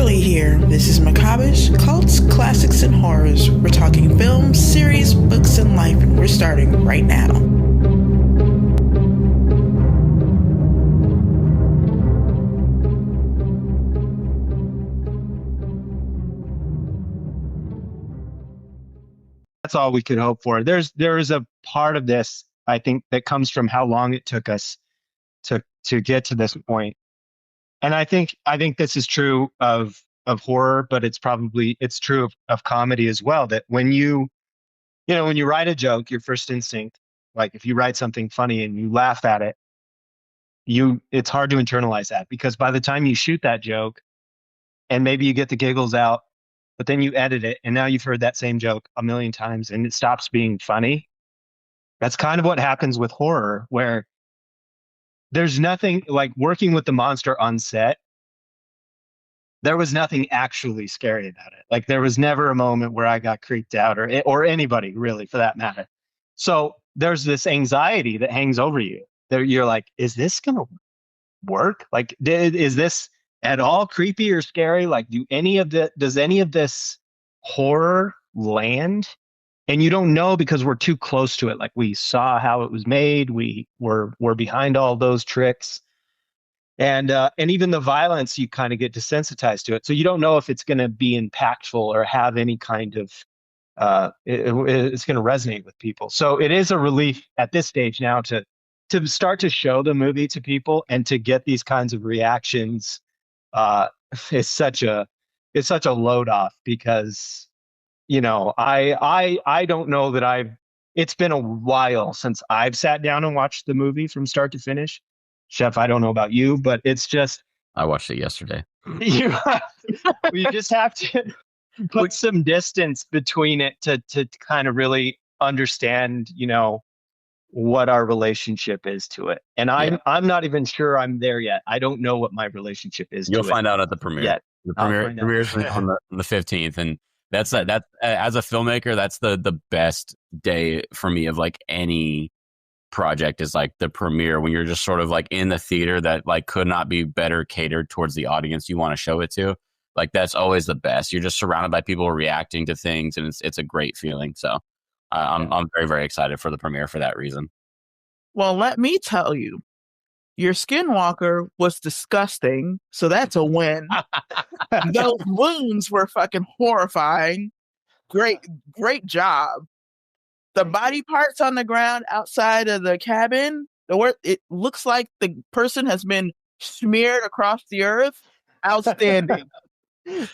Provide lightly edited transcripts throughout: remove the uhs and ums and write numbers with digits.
Kelly here. This is Macabish, Cults, Classics, and Horrors. We're talking films, series, books, and life, and we're starting right now. That's all we could hope for. There is a part of this, I think, that comes from how long it took us to get to this point. And I think this is true of horror, but it's true of comedy as well. That when you write a joke, your first instinct, like if you write something funny and you laugh at it, it's hard to internalize that, because by the time you shoot that joke and maybe you get the giggles out, but then you edit it and now you've heard that same joke a million times and it stops being funny. That's kind of what happens with horror, where there's nothing like working with the monster on set. There was nothing actually scary about it. Like there was never a moment where I got creeped out, or anybody really for that matter. So there's this anxiety that hangs over you. You're like, is this going to work? Like, is this at all creepy or scary? Like, does any of this horror land? And you don't know because we're too close to it. Like we saw how it was made. We're behind all those tricks. And even the violence, you kind of get desensitized to it. So you don't know if it's going to be impactful or have any kind of, it's going to resonate with people. So it is a relief at this stage now to start to show the movie to people and to get these kinds of reactions. It's such a load off, because, I don't know that it's been a while since I've sat down and watched the movie from start to finish. Sheff, I don't know about you, but it's just... I watched it yesterday. You just have to put some distance between it to kind of really understand, what our relationship is to it. And I'm not even sure I'm there yet. I don't know what my relationship is to it. You'll find out at the premiere. Yet. The premiere's on the 15th. And that's as a filmmaker, that's the best day for me of like any project, is like the premiere, when you're just sort of like in the theater that like could not be better catered towards the audience you want to show it to. Like that's always the best. You're just surrounded by people reacting to things, and it's a great feeling. So I'm very, very excited for the premiere for that reason. Well, let me tell you, your Skinwalker was disgusting, so that's a win. Those wounds were fucking horrifying. Great job. The body parts on the ground outside of the cabin, it looks like the person has been smeared across the earth. Outstanding.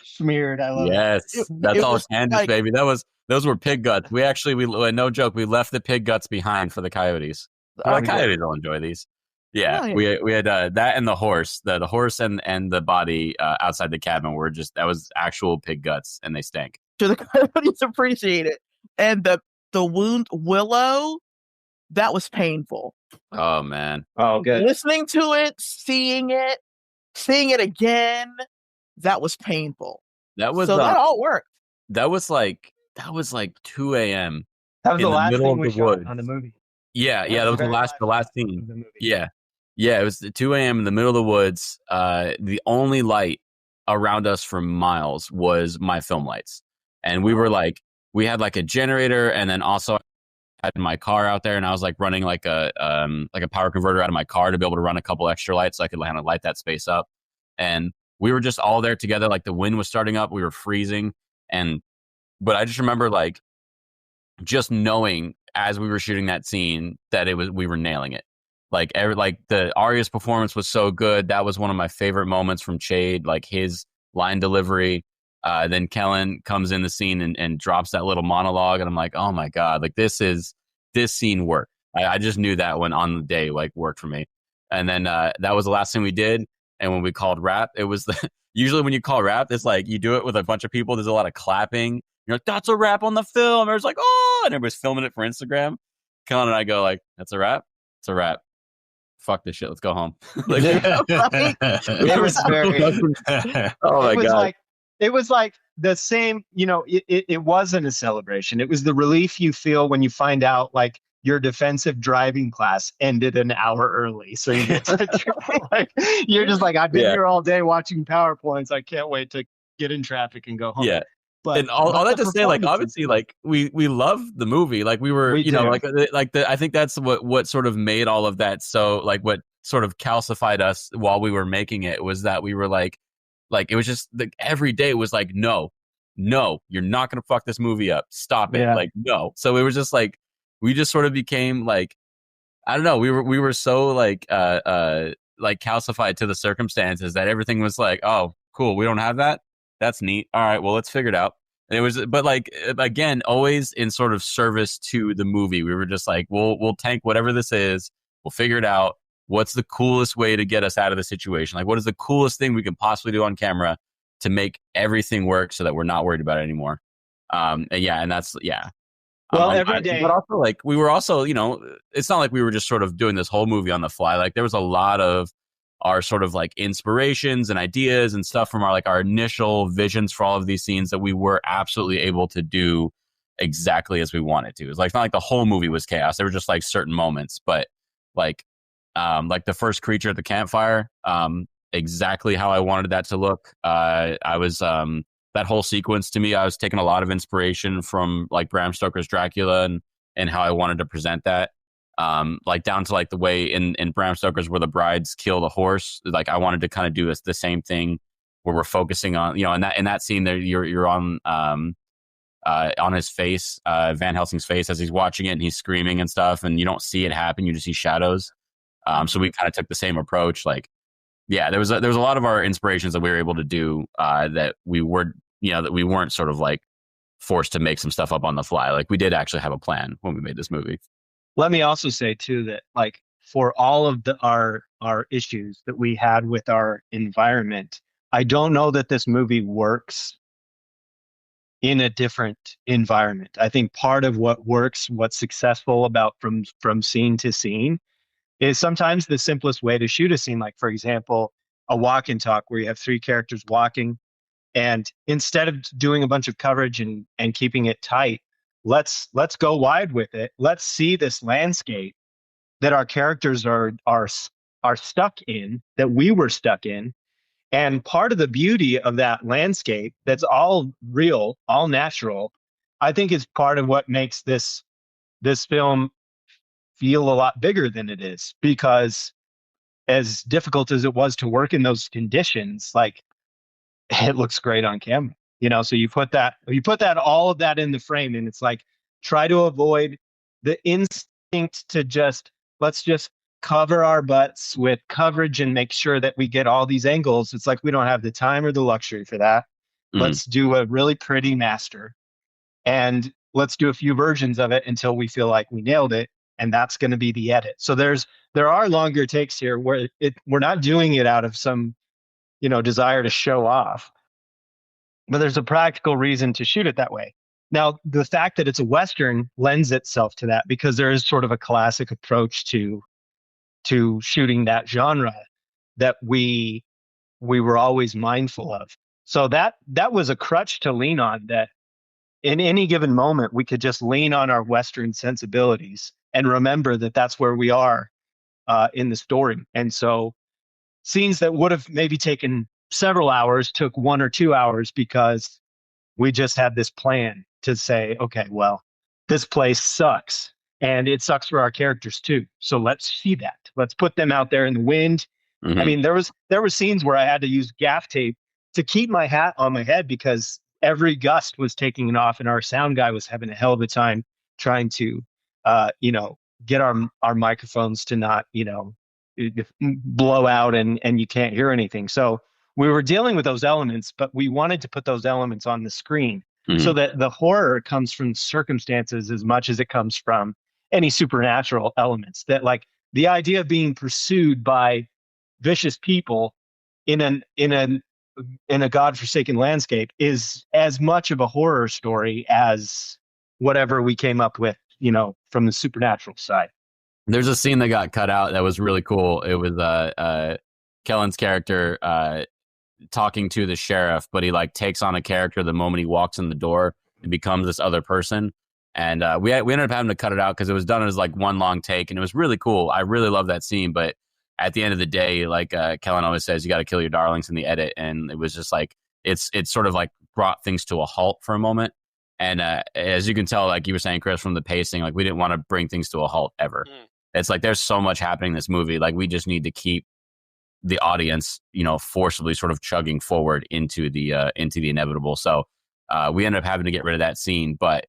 Smeared, I love it. Yes, that's all Candace, baby. Those were pig guts. We no joke, we left the pig guts behind for the coyotes. Coyotes will enjoy these. Yeah, we had that and the horse. The horse and the body outside the cabin that was actual pig guts, and they stank. So the coyotes appreciate it. And the wound, Willow, that was painful. Oh man. Oh, good. Listening to it, seeing it again, that was painful. That all worked. That was like 2 a.m. That was in the last middle thing of we the shot woods. on the movie. Yeah, that was the last scene. Yeah, it was 2 a.m. in the middle of the woods. The only light around us for miles was my film lights, and we had like a generator, and then also I had my car out there, and I was like running like a power converter out of my car to be able to run a couple extra lights so I could kind of light that space up. And we were just all there together. Like the wind was starting up, we were freezing, but I just remember like just knowing as we were shooting that scene that we were nailing it. Like the Arya's performance was so good. That was one of my favorite moments from Chade, like his line delivery. Then Kellen comes in the scene and drops that little monologue, and I'm like, oh my God, like this scene worked. I just knew that one on the day like worked for me. And then that was the last thing we did. And when we called rap, it was usually when you call rap, it's like you do it with a bunch of people. There's a lot of clapping. You're like, that's a wrap on the film. Everyone's like, oh, and everybody's filming it for Instagram. Kellen and I go like, that's a wrap? It's a wrap. Fuck this shit. Let's go home. It was very... Oh my God. It was like the same, it wasn't a celebration. It was the relief you feel when you find out like your defensive driving class ended an hour early. So you get to, like, you're just like, I've been here all day watching PowerPoints. I can't wait to get in traffic and go home. Yeah. But and all that the to say, like, performances- obviously, like we love the movie, like we were, We you know, do. I think that's what sort of made all of that. So like what sort of calcified us while we were making it was that we were like it was just like every day was like, no, you're not gonna fuck this movie up. Stop it. Yeah. Like, no. So it was just like we just sort of became like, I don't know, we were so like calcified to the circumstances that everything was like, oh, cool, we don't have that. That's neat. All right, well, let's figure it out. And it was, but like again, always in sort of service to the movie. We were just like, we'll tank whatever this is. We'll figure it out. What's the coolest way to get us out of the situation? Like, what is the coolest thing we can possibly do on camera to make everything work so that we're not worried about it anymore? And that's Well, every day. But also, like, we were also, you know, it's not like we were just sort of doing this whole movie on the fly. Like, there was a lot of our sort of like inspirations and ideas and stuff from our initial visions for all of these scenes that we were absolutely able to do exactly as we wanted to. It's like, it's not like the whole movie was chaos. There were just like certain moments, but like the first creature at the campfire, exactly how I wanted that to look. I was, that whole sequence to me, I was taking a lot of inspiration from like Bram Stoker's Dracula and how I wanted to present that. Like down to like the way in Bram Stoker's where the brides kill the horse. Like I wanted to kind of do the same thing where we're focusing on, you know, in that scene there, you're on his face, Van Helsing's face as he's watching it and he's screaming and stuff, and you don't see it happen, you just see shadows. So we kind of took the same approach. Like, yeah, there was a lot of our inspirations that we were able to do that we weren't sort of like forced to make some stuff up on the fly. Like we did actually have a plan when we made this movie. Let me also say too that like for all of our issues that we had with our environment, I don't know that this movie works in a different environment. I think part of what works, what's successful about from scene to scene, is sometimes the simplest way to shoot a scene. Like for example, a walk and talk where you have three characters walking, and instead of doing a bunch of coverage and keeping it tight, let's go wide with it. Let's see this landscape that our characters are stuck in, that we were stuck in. And part of the beauty of that landscape that's all real, all natural, I think is part of what makes this film feel a lot bigger than it is. Because as difficult as it was to work in those conditions, like it looks great on camera. You know, so you put that all of that in the frame, and it's like, try to avoid the instinct to let's just cover our butts with coverage and make sure that we get all these angles. It's like, we don't have the time or the luxury for that. Mm-hmm. Let's do a really pretty master, and let's do a few versions of it until we feel like we nailed it. And that's going to be the edit. So there are longer takes here where we're not doing it out of some, you know, desire to show off, but there's a practical reason to shoot it that way. Now, the fact that it's a Western lends itself to that, because there is sort of a classic approach to shooting that genre that we were always mindful of. So that was a crutch to lean on, that in any given moment, we could just lean on our Western sensibilities and remember that that's where we are in the story. And so scenes that would have maybe taken several hours took 1 or 2 hours, because we just had this plan to say, okay, well, this place sucks, and it sucks for our characters too. So let's see that. Let's put them out there in the wind. Mm-hmm. I mean, there were scenes where I had to use gaff tape to keep my hat on my head, because every gust was taking it off, and our sound guy was having a hell of a time trying to, get our microphones to not, blow out and you can't hear anything. So we were dealing with those elements, but we wanted to put those elements on the screen, mm-hmm. so that the horror comes from circumstances as much as it comes from any supernatural elements. That, like, the idea of being pursued by vicious people in a godforsaken landscape is as much of a horror story as whatever we came up with, from the supernatural side. There's a scene that got cut out that was really cool. It was Kellen's character talking to the sheriff, but he like takes on a character the moment he walks in the door and becomes this other person. And we ended up having to cut it out because it was done as like one long take, and it was really cool. I really love that scene, but at the end of the day, like Kellen always says, you got to kill your darlings in the edit, and it was just like it's sort of like brought things to a halt for a moment. And as you can tell, like you were saying, Chris, from the pacing, like we didn't want to bring things to a halt ever. It's like there's so much happening in this movie. Like we just need to keep the audience, forcibly sort of chugging forward into the inevitable. So we ended up having to get rid of that scene, but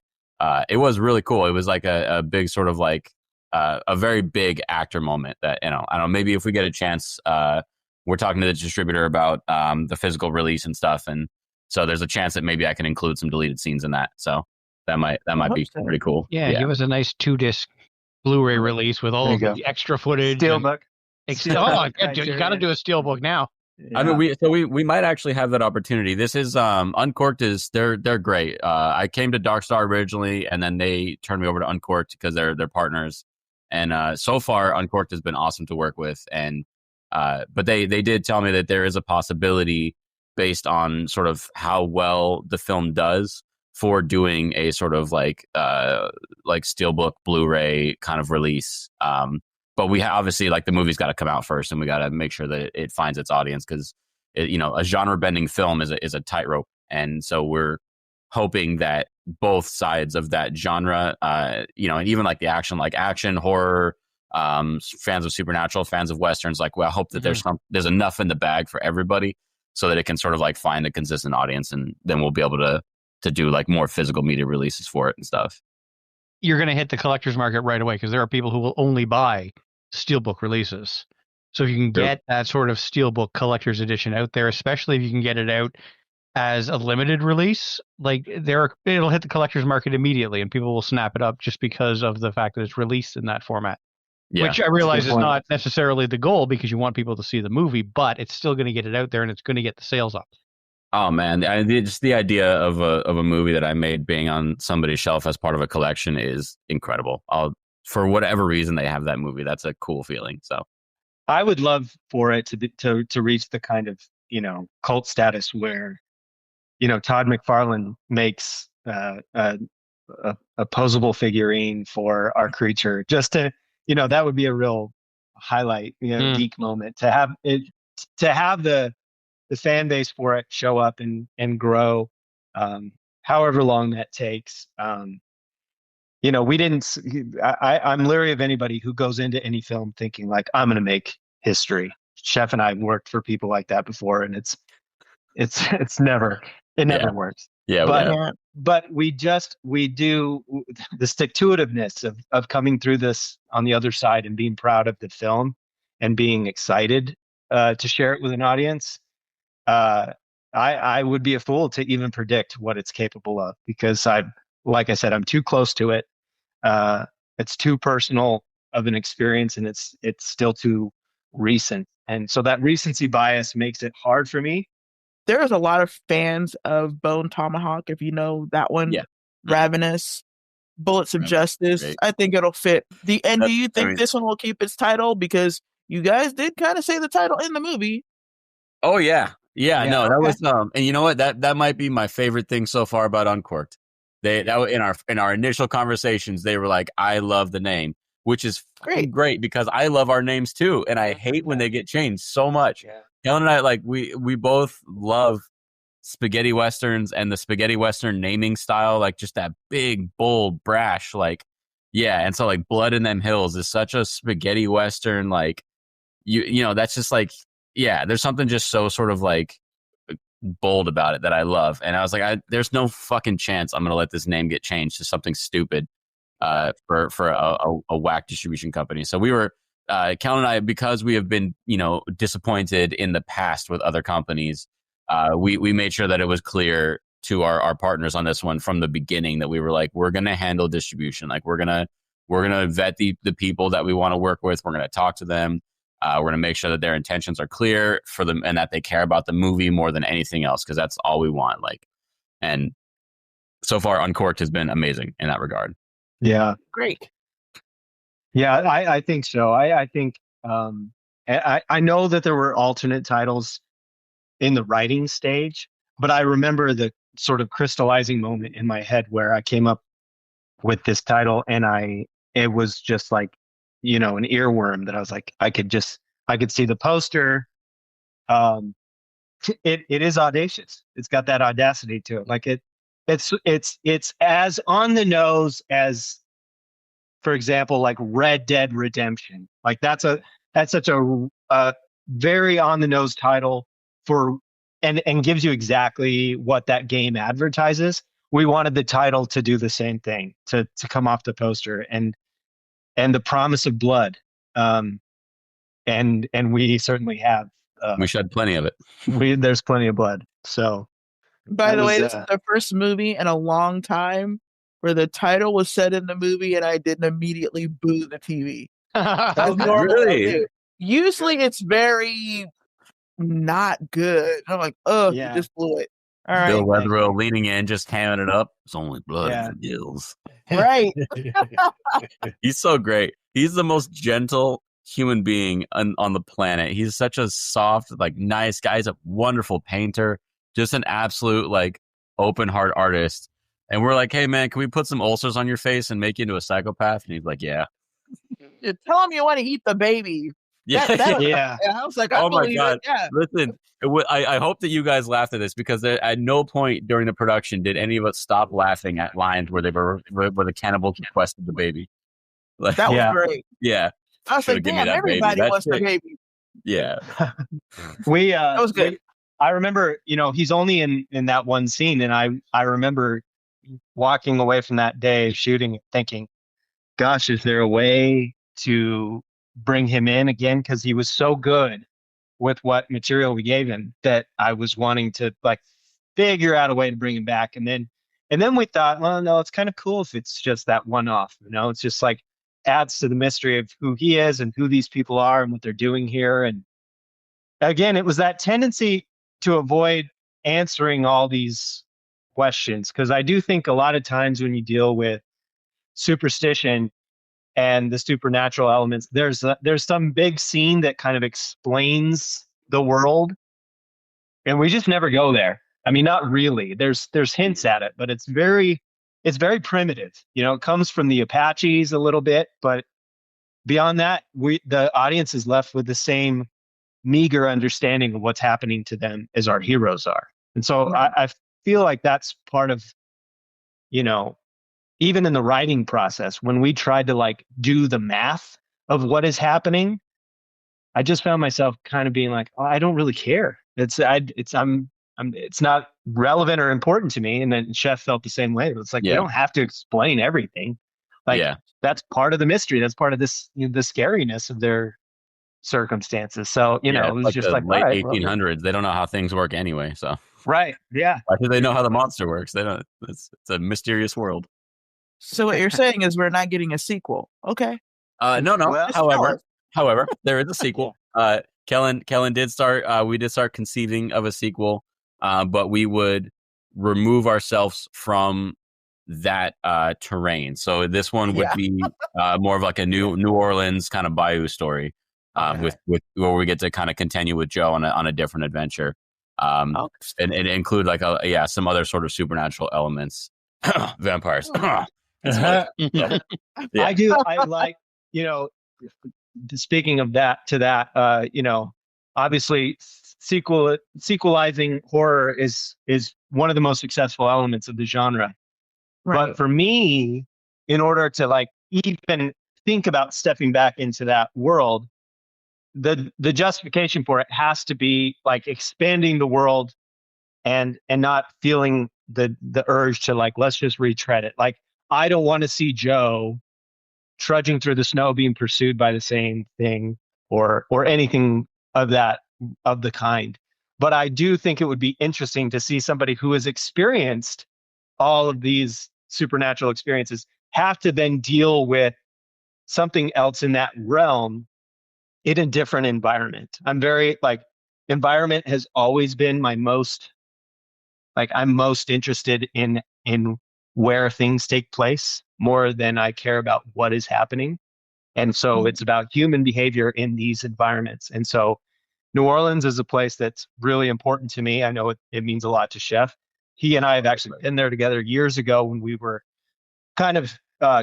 it was really cool. It was like a big sort of like a very big actor moment that, I don't know, maybe if we get a chance, we're talking to the distributor about the physical release and stuff. And so there's a chance that maybe I can include some deleted scenes in that. So that might be pretty cool. Yeah, give us a nice 2-disc Blu-ray release with all of the extra footage. Steelbook. You got to do a steelbook now. Yeah. I mean, we might actually have that opportunity. This is Uncorked they're great. I came to Dark Star originally, and then they turned me over to Uncorked because they're partners. And so far, Uncorked has been awesome to work with. And but they did tell me that there is a possibility based on sort of how well the film does for doing a sort of like steelbook Blu-ray kind of release. But we obviously, like, the movie's got to come out first, and we got to make sure that it finds its audience, because a genre-bending film is a tightrope, and so we're hoping that both sides of that genre, and even like the action, horror, fans of supernatural, fans of westerns, like, well, I hope that there's enough in the bag for everybody, so that it can sort of like find a consistent audience, and then we'll be able to do like more physical media releases for it and stuff. You're going to hit the collector's market right away, because there are people who will only buy steelbook releases. So if you can get that sort of steelbook collector's edition out there, especially if you can get it out as a limited release, like it'll hit the collector's market immediately, and people will snap it up just because of the fact that it's released in that format. Yeah, which I realize is not necessarily the goal, because you want people to see the movie, but it's still going to get it out there, and it's going to get the sales up. Oh man, just the idea of a movie that I made being on somebody's shelf as part of a collection is incredible. For whatever reason they have that movie, that's a cool feeling. So I would love for it to reach the kind of cult status where Todd McFarlane makes a posable figurine for our creature, just to that would be a real highlight, geek moment, to have the fan base for it show up and grow, however long that takes. I'm leery of anybody who goes into any film thinking like, I'm going to make history. Sheff and I worked for people like that before, and it never works. Yeah. But we do the stick-to-itiveness of coming through this on the other side and being proud of the film and being excited to share it with an audience. I would be a fool to even predict what it's capable of, because like I said, I'm too close to it. It's too personal of an experience, and it's still too recent. And so that recency bias makes it hard for me. There's a lot of fans of Bone Tomahawk, if you know that one. Yeah. Ravenous, Bullets of Justice. Great. I think it'll fit. Do you think this one will keep its title? Because you guys did kind of say the title in the movie. Oh yeah. No, that was and you know what? That might be my favorite thing so far about Uncorked. In our initial conversations, they were like, "I love the name," which is great because I love our names too, and I hate when they get changed so much. Yeah. Kellen and I, like, we both love spaghetti westerns and the spaghetti western naming style, like just that big, bold, brash, like, yeah. And so like Blood in Them Hills is such a spaghetti western, like, that's just like, yeah, there's something just so sort of like bold about it that I love. And I was like, there's no fucking chance I'm going to let this name get changed to something stupid for a whack distribution company. So we were, Kellen and I, because we have been, disappointed in the past with other companies, we made sure that it was clear to our partners on this one from the beginning that we were like, we're going to handle distribution. Like we're going to vet the people that we want to work with. We're going to talk to them. We're going to make sure that their intentions are clear for them and that they care about the movie more than anything else, because that's all we want. Like, and so far, Uncorked has been amazing in that regard. Yeah, great. Yeah, I think so. I think I know that there were alternate titles in the writing stage, but I remember the sort of crystallizing moment in my head where I came up with this title, and it was just like, an earworm that I was like, I could see the poster, it is audacious. It's got that audacity to it. Like it's as on the nose as, for example, like Red Dead Redemption. Like that's such a very on the nose title for and gives you exactly what that game advertises. We wanted the title to do the same thing, to come off the poster, and the promise of blood. And we certainly have. We shed plenty of it. There's plenty of blood. So, by the way, this is the first movie in a long time where the title was said in the movie and I didn't immediately boo the TV. Really? Usually it's very not good. I'm like, oh, you just blew it. All right. Bill Wetherill leaning in, just hamming it up. It's only blood in the gills. Right. He's so great. He's the most gentle human being on the planet. He's such a soft, like, nice guy. He's a wonderful painter, just an absolute, like, open heart artist. And we're like, hey, man, can we put some ulcers on your face and make you into a psychopath? And he's like, yeah. Tell him you want to eat the baby. Yeah. Yeah. I was like, oh my God. It. Yeah. Listen, I hope that you guys laughed at this, because at no point during the production did any of us stop laughing at lines where the cannibals requested the baby. Like, that was great. Yeah. I was like, damn, everybody wants the baby. Yeah. That was good. I remember, he's only in that one scene, and I remember walking away from that day shooting, thinking, gosh, is there a way to bring him in again? Because he was so good with what material we gave him that I was wanting to, like, figure out a way to bring him back. And then we thought, well, no, it's kind of cool if it's just that one off. It's just like adds to the mystery of who he is and who these people are and what they're doing here. And again, it was that tendency to avoid answering all these questions, because I do think a lot of times when you deal with superstition and the supernatural elements, there's some big scene that kind of explains the world, and we just never go there. I mean, not really. There's hints at it, but it's very primitive. It comes from the Apaches a little bit, but beyond that, the audience is left with the same meager understanding of what's happening to them as our heroes are. And so I feel like that's part of, even in the writing process, when we tried to, like, do the math of what is happening, I just found myself kind of being like, oh, I don't really care. It's not relevant or important to me. And then Sheff felt the same way. It's like, we don't have to explain everything. Like, that's part of the mystery. That's part of this, the scariness of their circumstances. So, it was like just like late 1800s. They don't know how things work anyway. So right. Yeah. Why should they know how the monster works? They don't. It's a mysterious world. So what you're saying is we're not getting a sequel. Okay. No. Well, However, there is a sequel. Kellen did start. We did start conceiving of a sequel, but we would remove ourselves from that terrain. So this one would be more of like a New Orleans kind of bayou story, with where we get to kind of continue with Joe on a different adventure, and include like some other sort of supernatural elements, vampires. I do. I like, speaking of that, obviously sequelizing horror is one of the most successful elements of the genre. Right. But for me, in order to, like, even think about stepping back into that world, the justification for it has to be like expanding the world and not feeling the urge to, like, let's just retread it. Like, I don't want to see Joe trudging through the snow being pursued by the same thing or anything of the kind. But I do think it would be interesting to see somebody who has experienced all of these supernatural experiences have to then deal with something else in that realm in a different environment. I'm very, like, environment has always been my most, like, I'm most interested in where things take place more than I care about what is happening. And so it's about human behavior in these environments. And so New Orleans is a place that's really important to me. I know it means a lot to Sheff. He and I have actually been there together years ago when we were kind of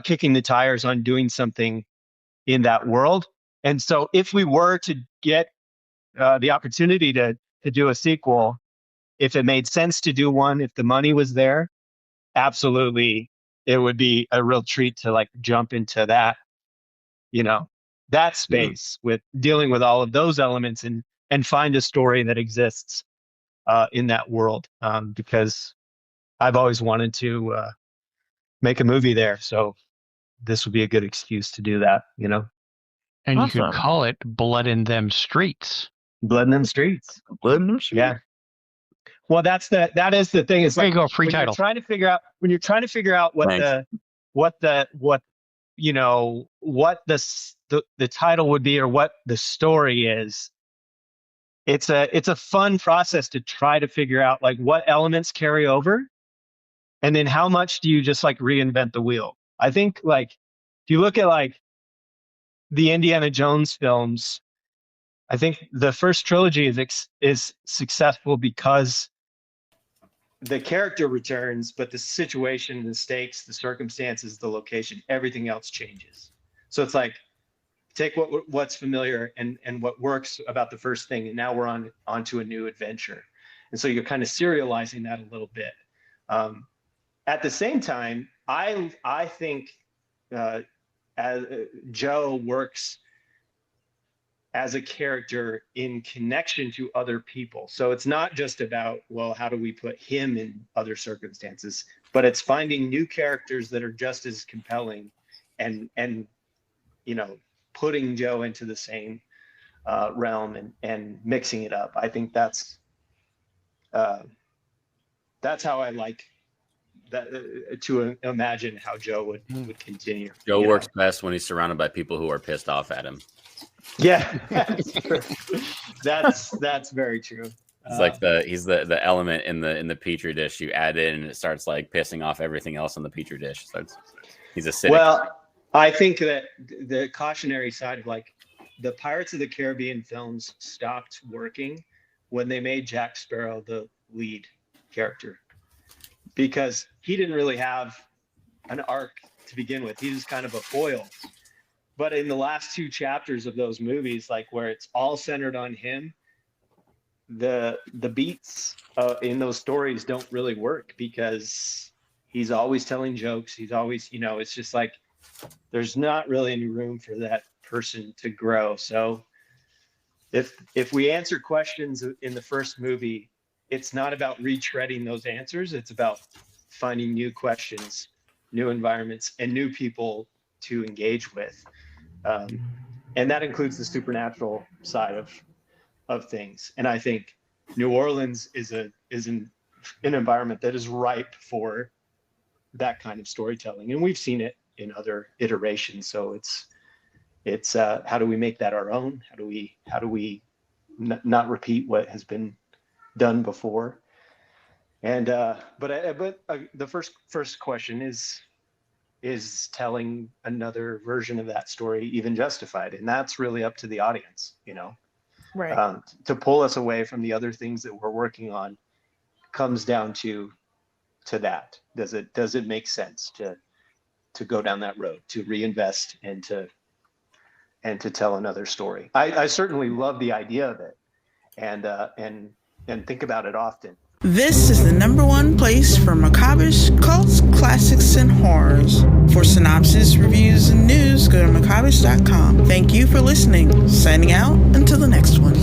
kicking the tires on doing something in that world. And so if we were to get the opportunity to to do a sequel, if it made sense to do one, if the money was there, absolutely, it would be a real treat to like jump into that, that space with dealing with all of those elements and find a story that exists in that world, because I've always wanted to make a movie there. So this would be a good excuse to do that, And Awesome. you could call it Blood in Them Streets. Blood in Them Streets. Blood in Them Streets. Yeah. Well, that is the thing. It's There like you go, free when title. you're trying to figure out what the title would be or what the story is. It's a fun process to try to figure out like what elements carry over, and then how much do you just like reinvent the wheel. I think like if you look at like the Indiana Jones films, I think the first trilogy is successful because the character returns, but the situation, the stakes, the circumstances, the location, everything else changes. So it's like, take what's familiar and what works about the first thing, and now we're onto a new adventure. And so you're kind of serializing that a little bit. At the same time, I think as Joe works as a character in connection to other people. So it's not just about, well, how do we put him in other circumstances, but it's finding new characters that are just as compelling and putting Joe into the same realm and mixing it up. I think that's how I like that, to imagine how Joe would continue. Joe works best when he's surrounded by people who are pissed off at him. Yeah, that's very true. It's like he's the element in the petri dish you add in, and it starts like pissing off everything else on the petri dish. So he's acidic. Well, I think that the cautionary side of like the Pirates of the Caribbean films stopped working when they made Jack Sparrow the lead character, because he didn't really have an arc to begin with. He was kind of a foil. But in the last two chapters of those movies, like where it's all centered on him, the beats in those stories don't really work, because he's always telling jokes. He's always, it's just like there's not really any room for that person to grow. So if we answer questions in the first movie, it's not about retreading those answers. It's about finding new questions, new environments, and new people to engage with. And that includes the supernatural side of things. And I think New Orleans is an environment that is ripe for that kind of storytelling. And we've seen it in other iterations. So it's how do we make that our own? How do we not repeat what has been done before? And but the first question is telling another version of that story even justified? And that's really up to the audience, Right. To pull us away from the other things that we're working on comes down to that. Does it make sense to go down that road, to reinvest and to tell another story? I certainly love the idea of it and think about it often. This is the #1 place for macabrish cults, classics, and horrors. For synopsis, reviews, and news, go to macabrish.com. Thank you for listening. Signing out until the next one.